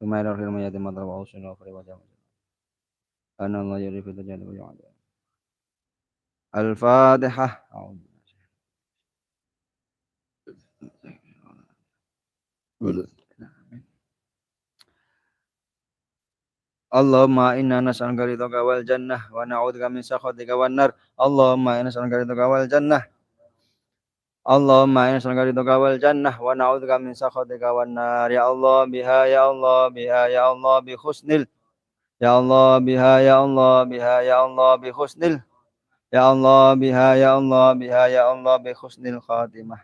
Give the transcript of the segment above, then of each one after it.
Tumairul khilma yatim matal wa usul wa khari wa jamu. Ana Allah yuri fitu jadi wa jamu. Al-Fatihah. Allahumma inna nas'aluka ridhaka wal jannah wa na'udzubika min sakhatika wan nar. Allahumma inna nas'aluka ridhaka wal jannah. Allahumma inna nas'aluka ridhaka wal jannah wa na'udzubika min sakhatika wan nar. Ya Allah biha ya Allah biha ya Allah bi husnil. Ya Allah biha ya Allah biha ya Allah bi husnil. Ya Allah biha ya Allah biha ya Allah bi husnil khatimah.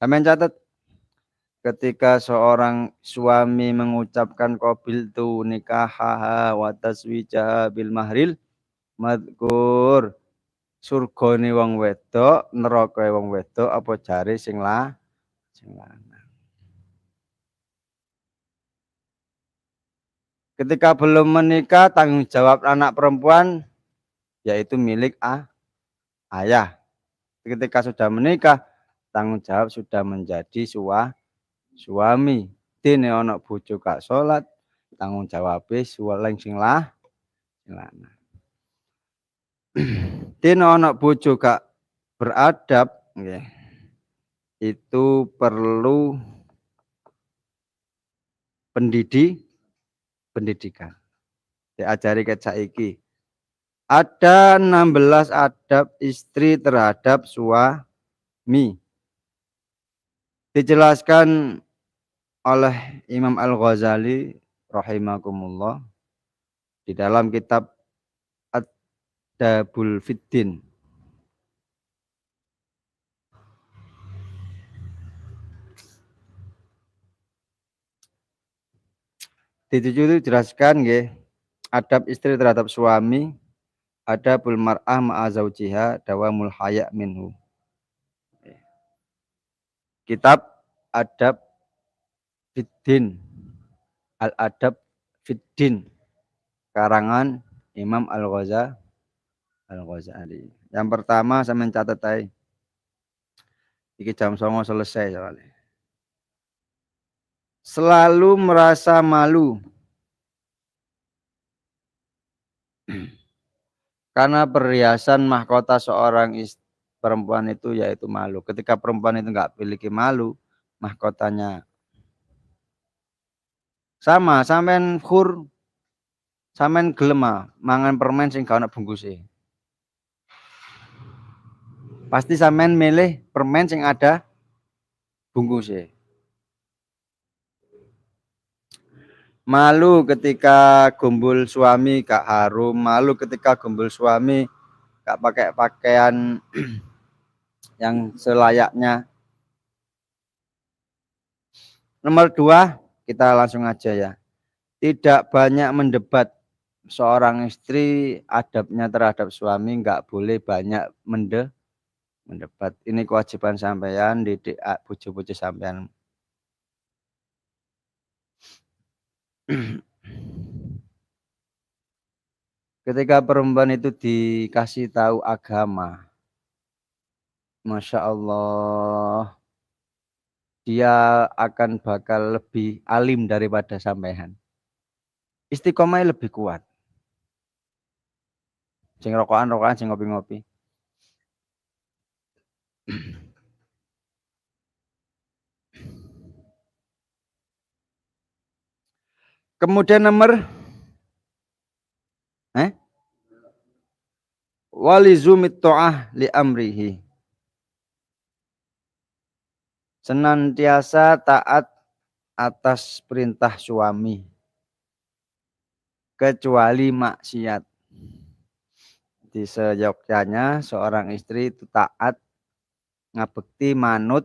Sampeyan catat ketika seorang suami mengucapkan qabiltu nikahaha wa taswijaha bil mahril madkur surgane wong wedok neraka wong wedok apa jare sing lanang. Ketika belum menikah tanggung jawab anak perempuan yaitu milik ayah. Ketika sudah menikah tanggung jawab sudah menjadi suami. Dene ana bojo gak salat, tanggung jawabe suweleng sing lanang. Dene ana bojo gak beradab, nggih. Itu perlu pendidikan. Diajari ke saiki. Ada 16 adab istri terhadap suami. Dijelaskan oleh Imam Al-Ghazali rahimakumullah di dalam kitab Ad-Dabul Fiddin. Di situ dijelaskan nggih adab istri terhadap suami, adabul mar'ah ma'a zaujiha dawamul haya' minhu. Kitab Adab Fiddin, Al-Adab Fiddin, karangan Imam Al-Ghazali. Yang pertama saya mencatat aja. Iki jam 09.00 selesai soalnya. Selalu merasa malu karena perhiasan mahkota seorang perempuan itu yaitu malu. Ketika perempuan itu nggak memiliki malu, mahkotanya sama, sampean khur, sampean gelem mangan permen sing gak ono bungkuse. Pasti sampean milih permen sing ada bungkuse. Malu ketika gombol suami gak harum, malu ketika gombol suami gak pakai pakaian yang selayaknya. Nomor 2, kita langsung aja ya. Tidak banyak mendebat. Seorang istri adabnya terhadap suami nggak boleh banyak mendebat. Ini kewajiban sampean didik bojo-bojo sampean. Ketika perempuan itu dikasih tahu agama, Masya Allah, dia akan bakal lebih alim daripada sampean. Istiqomahnya lebih kuat. Sing rokokan, sing ngopi-ngopi. Kemudian nomor walizumit ta'ah li amrihi. Senantiasa taat atas perintah suami kecuali maksiat. Di seyogyanya seorang istri itu taat ngabekti manut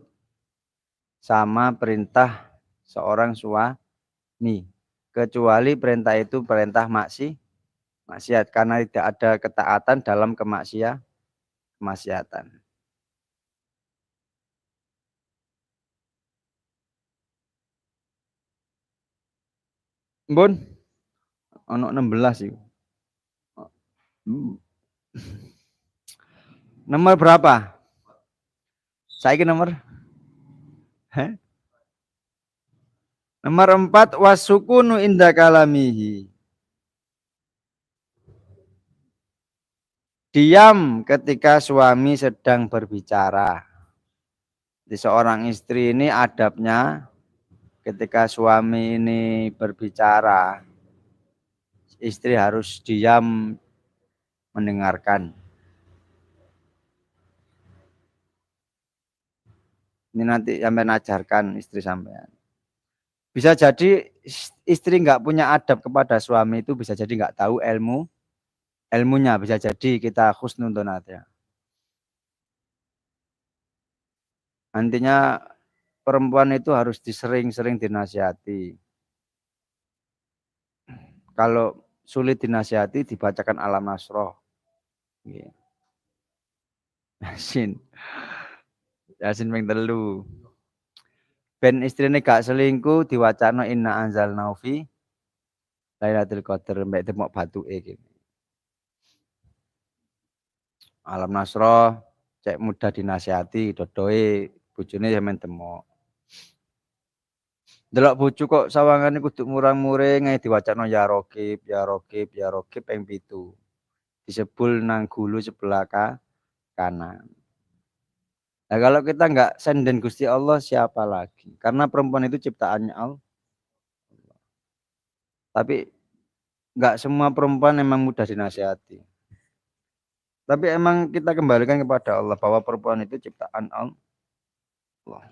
sama perintah seorang suami kecuali perintah itu perintah maksiat karena tidak ada ketaatan dalam kemaksiatan. Mbun ono 16 itu. Nomor berapa? Saiki nomor? Nomor 4 wasukunu inda kalamihi. Diam ketika suami sedang berbicara. Di seorang istri ini adabnya ketika suami ini berbicara, istri harus diam mendengarkan. Ini nanti sampai ajarkan istri sampean. Bisa jadi istri nggak punya adab kepada suami itu bisa jadi nggak tahu ilmunya. Bisa jadi kita husnudon aja. Nantinya perempuan itu harus disering-sering dinasihati. Kalau sulit dinasihati dibacakan alam nasroh. Yasin. Yasin ping 3. Ben istrine gak selingkuh diwacana inna anzalna fi Lailatul Qadar mbek temok batuke iki. Alam nasroh cek mudah dinasihati dodoe bojone sampean temok. Delok bojo kok sawangane kudu murang-muring ae diwacana ya rokib, ya rokib, ya rokib ping 7. Disebul nang gulu sebelah kanan. Nah kalau kita nggak senden Gusti Allah siapa lagi? Karena perempuan itu ciptaannya Allah. Tapi nggak semua perempuan memang mudah dinasihati. Tapi emang kita kembalikan kepada Allah bahwa perempuan itu ciptaan Allah.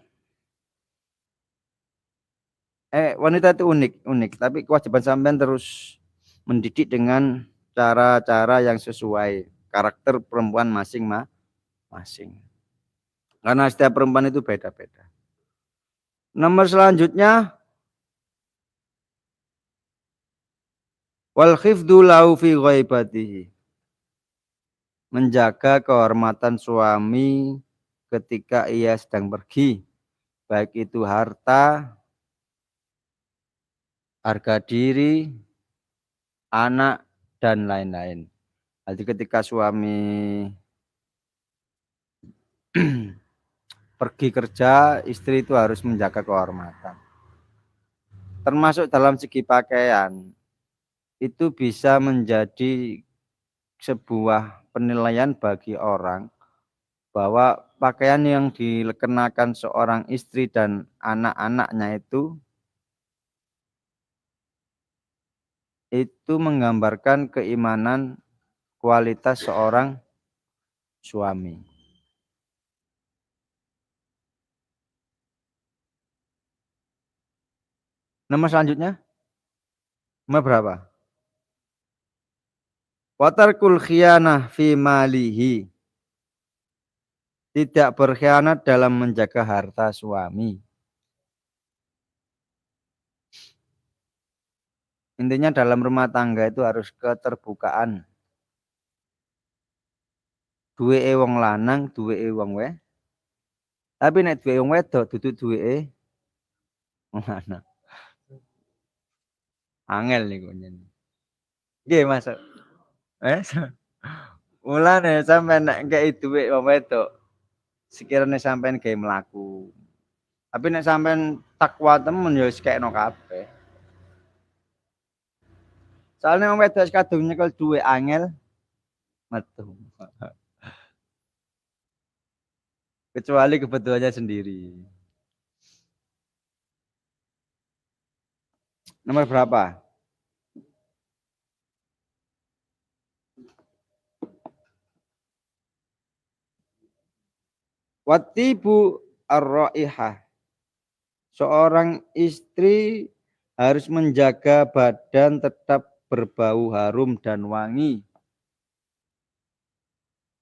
Wanita itu unik. Tapi kewajiban sampean terus mendidik dengan cara-cara yang sesuai karakter perempuan masing-masing. Karena setiap perempuan itu beda-beda. Nomor selanjutnya wal khifdu lahu fi ghaibatihi. Menjaga kehormatan suami ketika ia sedang pergi, baik itu harta, harga diri, anak, dan lain-lain. Jadi ketika suami pergi kerja, istri itu harus menjaga kehormatan. Termasuk dalam segi pakaian, itu bisa menjadi sebuah penilaian bagi orang bahwa pakaian yang dikenakan seorang istri dan anak-anaknya itu menggambarkan keimanan kualitas seorang suami. Nomor selanjutnya, nomor berapa? Watarkul khiyanah fi malihi. Tidak berkhianat dalam menjaga harta suami. Intinya dalam rumah tangga itu harus keterbukaan. Duwe wong lanang, duwe wong we. Tapi nek duwe wong wedok dudu duwe wong lanang. Angel niku nyen. Nggih, Mas. Eh, mulane sampean nek kei duwe wong wedok, sekirane sampean gawe mlaku. Tapi nek sampean takwa temen ya wis kekno kabeh. Soalnya wong wedok kadung nyekel duwe angel metu. Kecuali kebutuhannya sendiri. Nomor berapa? Watibu ar-raihah. Seorang istri harus menjaga badan tetap berbau harum dan wangi.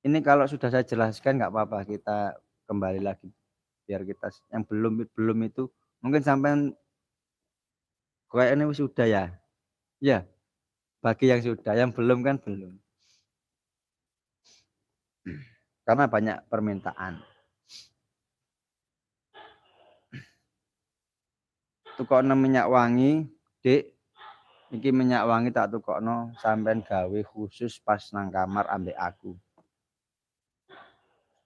Ini kalau sudah saya jelaskan nggak apa-apa, kita kembali lagi biar kita yang belum itu mungkin sampai kayaknya sudah ya. Ya, bagi yang sudah, yang belum kan belum. Karena banyak permintaan. Tukokno minyak wangi, Dik. Iki minyak wangi tak tukokno sampean gawe khusus pas nang kamar ambek aku.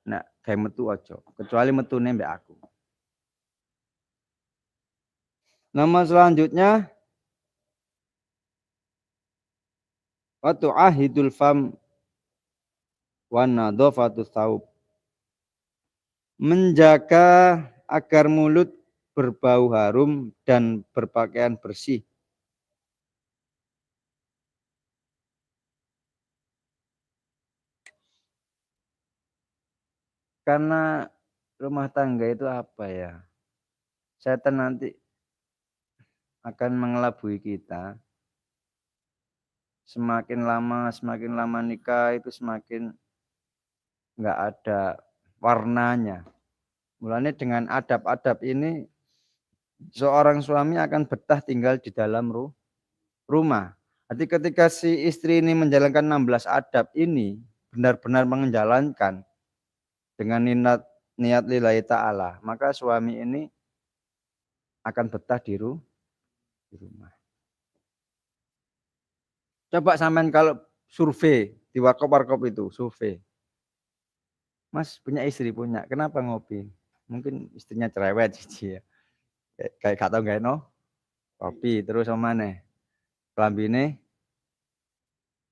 Nah, gawe metu aja, kecuali metune mbek aku. Nama selanjutnya wa tu'ahidul fam wa nadhafatu tsaub. Menjaga agar mulut berbau harum dan berpakaian bersih. Karena rumah tangga itu apa ya? Setan nanti akan mengelabui kita. Semakin lama nikah itu semakin nggak ada warnanya. Mulanya dengan adab-adab ini seorang suami akan betah tinggal di dalam rumah. Jadi ketika si istri ini menjalankan 16 adab ini benar-benar menjalankan dengan niat lillahi ta'ala, maka suami ini akan betah di rumah. Coba sampean kalau survei di warkop-warkop itu, survei. Mas punya istri punya, kenapa ngopi? Mungkin istrinya cerewet sih ya. Kayak gak tau gak no, kopi terus sama nih. Kelambine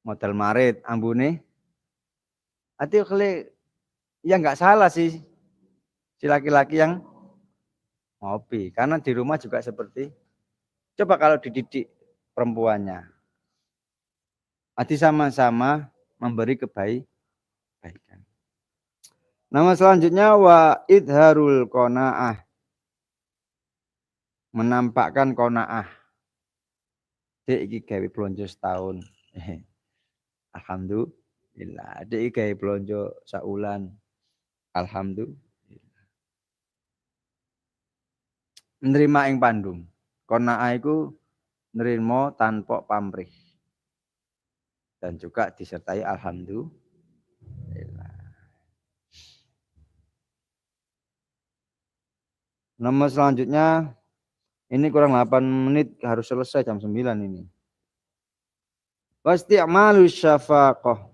modal marit, ambune. Ati kali ya nggak salah sih si laki-laki yang ngopi, karena di rumah juga seperti. Coba kalau dididik perempuannya, ati sama-sama memberi kebaikan. Nama selanjutnya wa idharul qanaah, menampakkan qanaah. Dek iki gawe blonjo setahun. Alhamdulillah. Dek iki gawe blonjo saulan. Alhamdulillah. Nerima ing pandum. Qanaah iku nerima tanpa pamrih. Dan juga disertai alhamdulillah. Nomor selanjutnya, ini kurang 8 menit, harus selesai jam 9 ini. Wasti'malu syafaqah,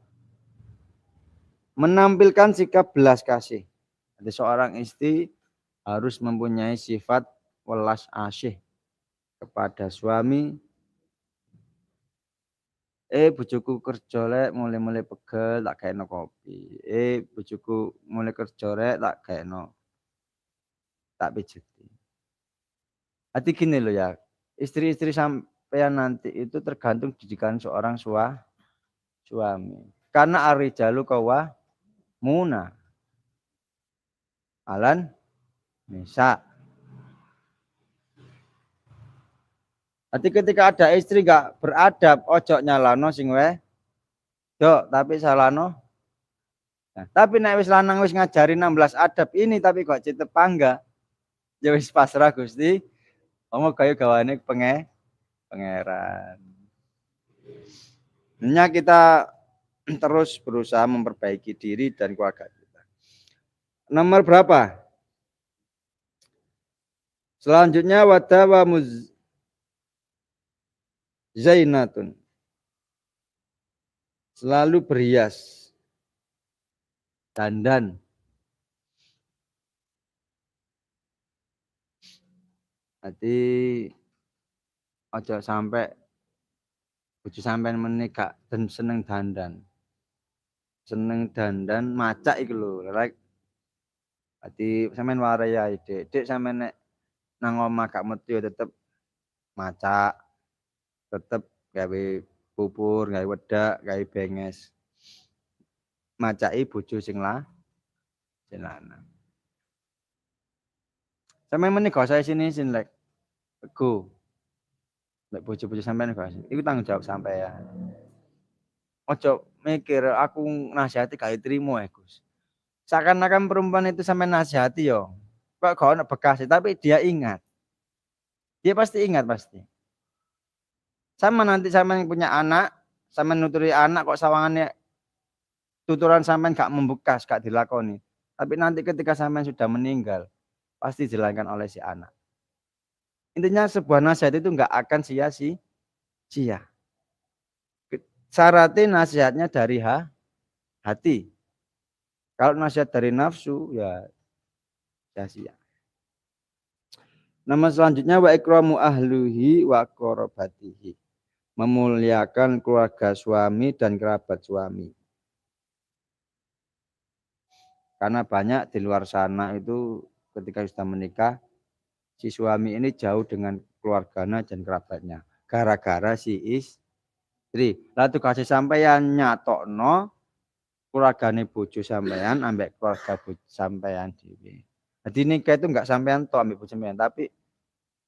menampilkan sikap belas kasih. Jadi seorang istri harus mempunyai sifat welas asih kepada suami. Bojoku kerja lek mulai-mulai pegel tak gaekno kopi. Bojoku mulai kerja lek tak gaekno tak pijeti. Hati gini loh ya, istri-istri sampean nanti itu tergantung didikan seorang suami. Karena ar-rijalu qawwamuna 'alan nisa. Jadi ketika ada istri gak beradab, ojo nyalano sing dok, tapi salano. Nah, tapi nek wis lanang wis ngajari 16 adab ini tapi kok cite pangga, ya wis pasrah Gusti. Omong kaya gawane pangeran. Hanya kita terus berusaha memperbaiki diri dan keluarga kita. Nomor berapa? Selanjutnya wadawa zainatun. Selalu berhias. Dandan. Jadi ojo sampai bojo sampean menikah dan seneng dandan. Seneng dandan macak iku lho. Like ati sampean warai ae, Dik sampean nek nang omah gak metu tetep macak. Tetep gawe pupur, gawe wedak, gawe benges. Macaki bojo sing lanang. Sampeyan meneh gak usah sini lek go. Lek bojo-bojo sampeyan gak usah. Iku tanggung jawab sampeyan. Ojo mikir aku nasihati gak trimo Gus. Seakan-akan perempuan itu sampeyan nasihati yo. Kok gak ono bekas, tapi dia ingat. Dia pasti ingat pasti. Sama nanti sampeyan punya anak, sampeyan nuturi anak kok sawangannya tuturan sampean gak membekas, gak dilakoni. Tapi nanti ketika sampean sudah meninggal, pasti dijalankan oleh si anak. Intinya sebuah nasihat itu nggak akan sia-sia. Syaratnya nasihatnya dari hati. Kalau nasihat dari nafsu, ya sia-sia. Nama selanjutnya wa ikramu ahluhi wa qorobatihi. Memuliakan keluarga suami dan kerabat suami. Karena banyak di luar sana itu ketika sudah menikah, si suami ini jauh dengan keluarganya dan kerabatnya. Gara-gara si istri. Lalu kasih sampeyan nyatokno keluargane bojo sampean ambek keluarga bojo sampean dhewe. Jadi nikah itu enggak sampean tok ambek bojo sampean, tapi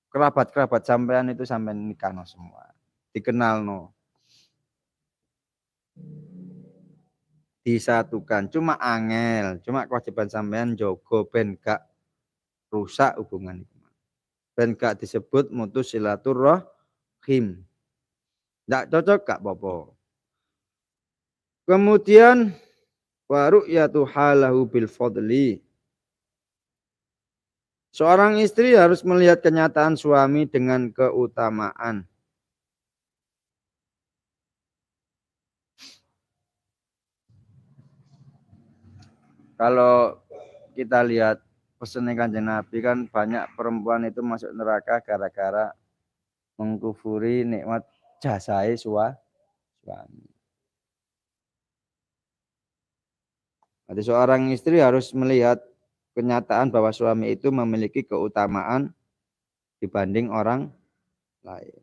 kerabat-kerabat sampean itu sampean nikahno semua. Dikenalno. Disatukan. Cuma angel, cuma kewajiban sampean jogo ben gak rusak hubungan itu. Ben gak disebut mutus silaturahim. Enggak cocok gak apa-apa. Kemudian wa ru'yatu halahu bil fadli. Seorang istri harus melihat kenyataan suami dengan keutamaan. Kalau kita lihat pesan Kanjeng Nabi kan banyak perempuan itu masuk neraka gara-gara mengkufuri nikmat jasai suami. Jadi seorang istri harus melihat kenyataan bahwa suami itu memiliki keutamaan dibanding orang lain.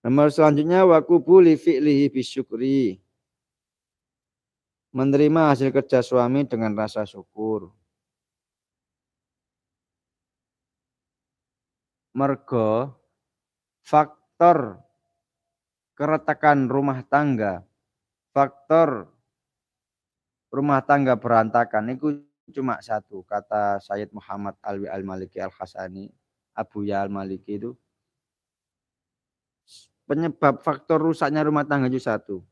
Nomor selanjutnya wakubuli fi'lihi bisyukri. Menerima hasil kerja suami dengan rasa syukur. Mergo faktor keretakan rumah tangga, faktor rumah tangga berantakan itu cuma satu, kata Sayyid Muhammad Alwi Al-Maliki Al-Hasani, Abu Ya Al-Maliki itu. Penyebab faktor rusaknya rumah tangga itu satu.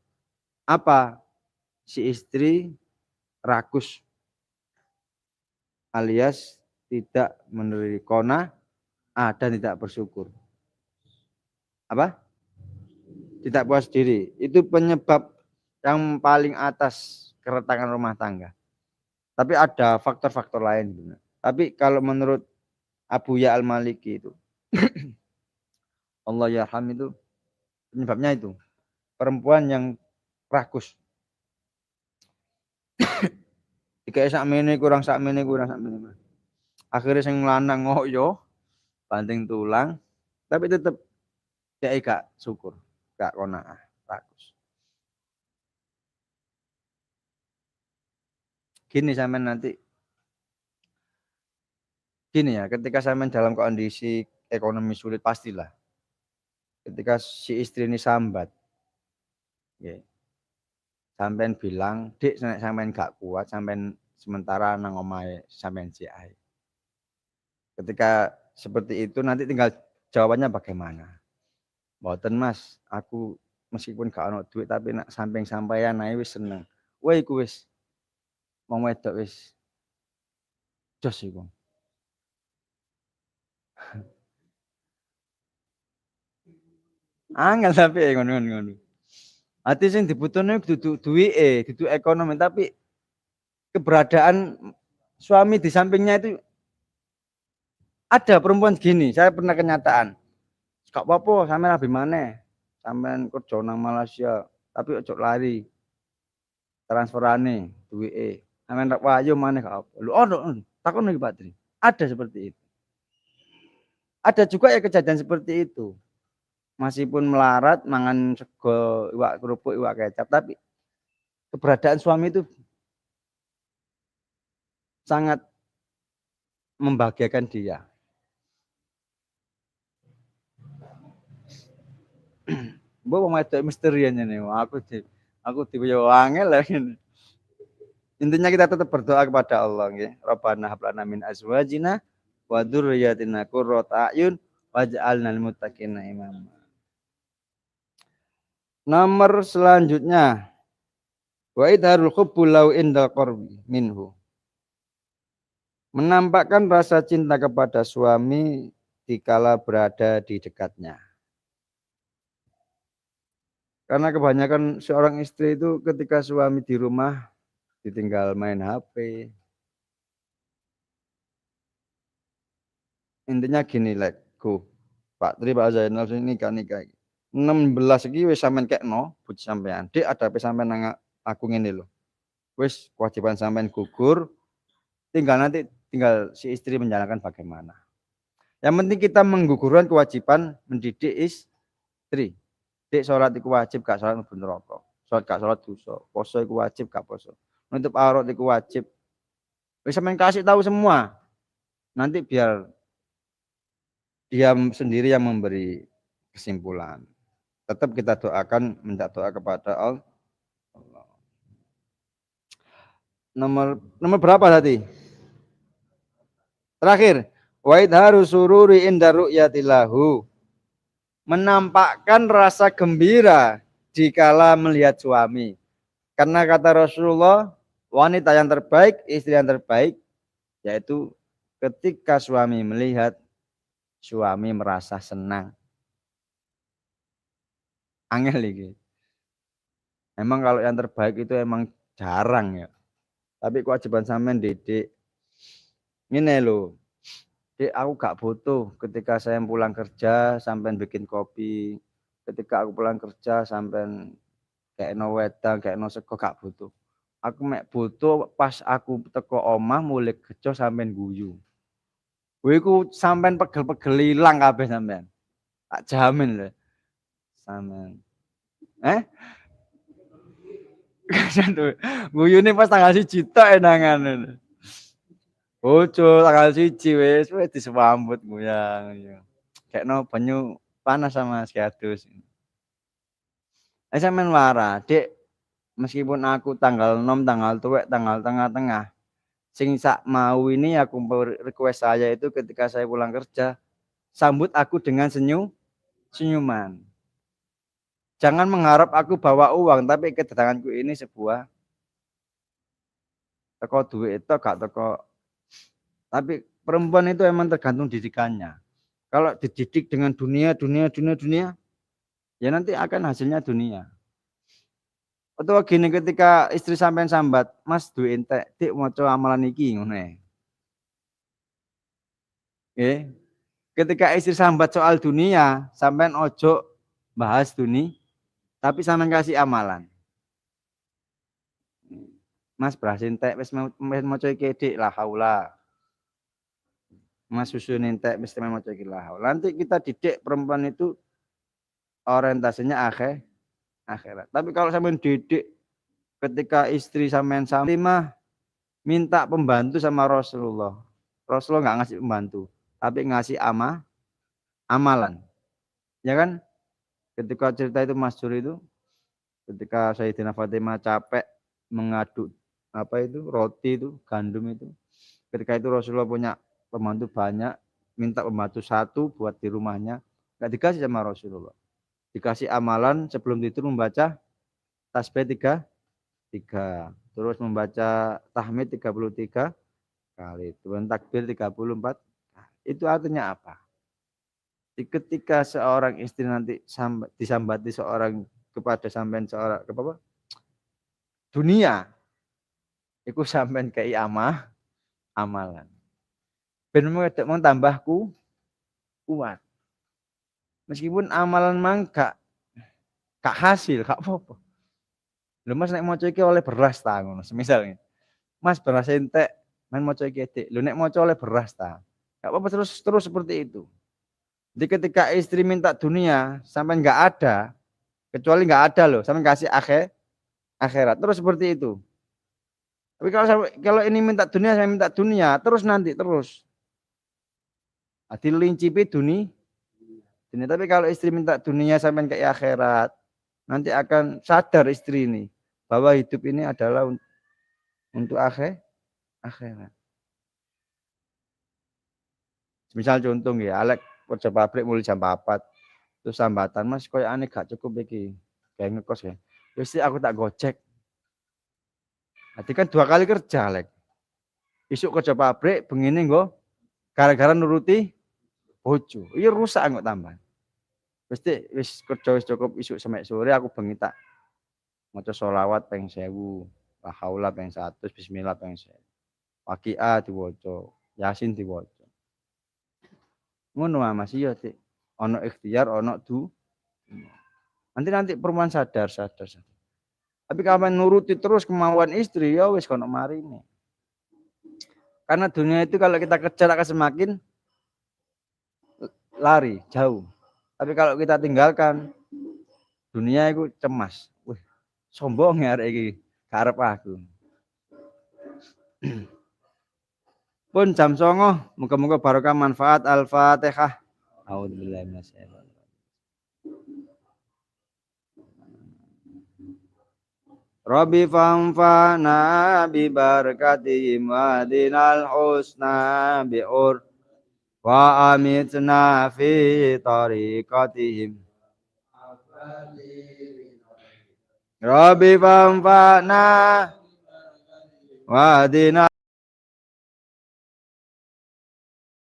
Apa? Si istri rakus alias tidak menerima qanaah dan tidak bersyukur. Apa? Tidak puas diri. Itu penyebab yang paling atas keretakan rumah tangga. Tapi ada faktor-faktor lain. Tapi kalau menurut Abu Ya Al-Maliki itu, Allah yarham itu penyebabnya itu. Perempuan yang rakus. Jika sakmene kurang sakmene kurang sakmene. Akhirnya sing lanang ngoyo, banting tulang, tapi tetap dia gak syukur, gak qanaah, rakus. Gini sampean nanti gini ya, ketika sampean dalam kondisi ekonomi sulit pastilah. Ketika si istri ini sambat, ya, sampean bilang, "Dik, nek sampean gak kuat, sampean sementara nang omahe sampean si ae." Ketika seperti itu nanti tinggal jawabannya bagaimana. Mboten Mas, aku meskipun gak ono duit tapi nak samping sampeyan ae wis seneng. Wah iku wis wong wedok wis jos iku. Angel tapi ngono-ngono. Ati sing dibutuhne dudu duwike, dudu ekonomi tapi keberadaan suami di sampingnya itu ada perempuan gini, saya pernah kenyataan. Gak apa-apa sampean abi maneh. Sampean kerja nang Malaysia, tapi ojo lari transferane duwike. Sampean rak wayu maneh gak apa. Lho ono takon iki Pak Tri. Ada seperti itu. Ada juga ya kejadian seperti itu. Meskipun melarat mangan sego iwak kerupuk, iwak kecap, tapi keberadaan suami itu sangat membahagiakan dia. Mbok wong wedok misterian nih, aku diyo angel lah ini. Intinya kita tetap berdoa kepada Allah nggih. Rabbana hab lana min azwajina wa dzurriyyatina qurrata a'yun waj'alna lil muttaqina imama. Nomor selanjutnya wa idharul hubbu law inda qarbi minhu. Menampakkan rasa cinta kepada suami dikala berada di dekatnya. Karena kebanyakan seorang istri itu ketika suami di rumah ditinggal main HP, Intinya gini lekku. Pak Tri, Pak Zainal ini nikah. 16 iki wis sampean kekno bojo sampean. Dik adape sampean nang aku ngene lho. Wis kewajiban sampean gugur, tinggal si istri menjalankan bagaimana. Yang penting kita menggugurkan kewajiban mendidik istri. Dik salat iku wajib, gak salat mlebu neraka. Salat gak salat dosa. Poso iku wajib, gak poso. Nutup aurat iku wajib. Wis sampean kasih tahu semua. Nanti biar dia sendiri yang memberi kesimpulan. Tetap kita doakan, minta doa kepada Allah. Nomor berapa tadi? Terakhir, wa idharu sururi inda ru'yatilahu. Menampakkan rasa gembira dikala melihat suami. Karena kata Rasulullah, wanita yang terbaik, istri yang terbaik, yaitu ketika suami melihat, suami merasa senang. Angel lagi. Emang kalau yang terbaik itu emang jarang ya. Tapi kewajiban sampean didik. Ini loh. Dik, aku gak butuh ketika saya pulang kerja sampean bikin kopi. Ketika aku pulang kerja sampean kayak no wedang, kayak no sego gak butuh. Aku mek butuh pas aku teko omah mulai kerja sampean guyu. Kowe iku sampean pegel-pegel ilang kabeh sampean. Tak jamin lho. Sampean. Eh? Guyune pas tanggal 1 tok enangan. Bojo tanggal 1 wis disambut goyang. Kekno banyu panas sama si adus. Sampean marah, Dik, meskipun aku tanggal 6, tanggal tuwek, tanggal tengah-tengah, sing sak mau ini aku request saya itu ketika saya pulang kerja, sambut aku dengan senyuman. Jangan mengharap aku bawa uang, tapi kedatanganku ini sebuah teko duit itu gak teko. Tapi perempuan itu emang tergantung didikannya. Kalau dididik dengan dunia, ya nanti akan hasilnya dunia. Atau gini ketika istri sampean sambat, Mas duwe entek, Dik maca amalan iki ngono. Nggih. Ketika istri sambat soal dunia, sampean ojo bahas dunia, tapi sampean kasih amalan. Mas berhasil entek wis maca iki Dik la haula. Mas susun entek wis maca iki la haula. Nanti kita didik perempuan itu orientasinya akhirat. Tapi kalau sampean didik ketika istri sampean mah minta pembantu sama Rasulullah. Rasulullah nggak ngasih pembantu, tapi ngasih amalan. Ya kan? Ketika cerita itu Masyhur itu, ketika Sayyidina Fatimah capek mengaduk apa itu roti itu gandum itu. Ketika itu Rasulullah punya pembantu banyak, minta pembantu satu buat di rumahnya, nggak dikasih sama Rasulullah. Dikasih amalan sebelum tidur membaca tasbih 3, terus membaca tahmid 33 kali, turun takbir 34. Itu artinya apa? Ketika seorang istri nanti disambati seorang kepada sampean seorang apa? Dunia, itu sampean kei amalan. Ben mau tambahku kuat. Meskipun amalan mang gak hasil, gak apa-apa. Lho Mas nek maca iki oleh beras ta ngono. Semisal Mas beras entek, men maca iki dik. Lho nek maca oleh beras ta. Gak apa-apa terus seperti itu. Jadi ketika istri minta dunia, sampai nggak ada, kecuali nggak ada loh, sampai kasih akhirat. Terus seperti itu. Tapi kalau ini minta dunia, saya minta dunia, terus nanti terus. Dilincipi dunia. Tapi kalau istri minta dunia sampai ke akhirat, nanti akan sadar istri ini bahwa hidup ini adalah untuk akhirat. Misal contoh ya, Alek kerja pabrik mulai jam 4. Terus sambatan, Mas koyo aneh gak cukup iki. Kayak ngekos ya. Wis aku tak gojek. Berarti kan 2 kali kerja, Alek. Isuk kerja pabrik, begini nggo gara-gara nuruti bojo. Iya rusak kok tambah. Wis kerja wis cukup isuk sampai sore aku bengi tak maca sholawat ping 1000, la haula ping 100, bismillah ping 1000. Waqiah diwaca, Yasin diwaca. Ngono Mas iya Dik. Ono ikhtiar, ono du. Nanti perempuan sadar. Tapi kalau nuruti terus kemauan istri ya wis kono marine. Karena dunia itu kalau kita kejar akan semakin lari jauh. Tapi kalau kita tinggalkan dunia itu cemas. Wih, sombong ya arek iki. Karep aku. Pun jam 09.00, muga-muga barokah manfaat Al-Fatihah. A'udzubillahi minasyaitonir rajim. Rabbi fanfa'na bi barakatihim wa dinal husna bi'ur wa amitna fi tariqatihim. Rabbi fanfa'na wa dinal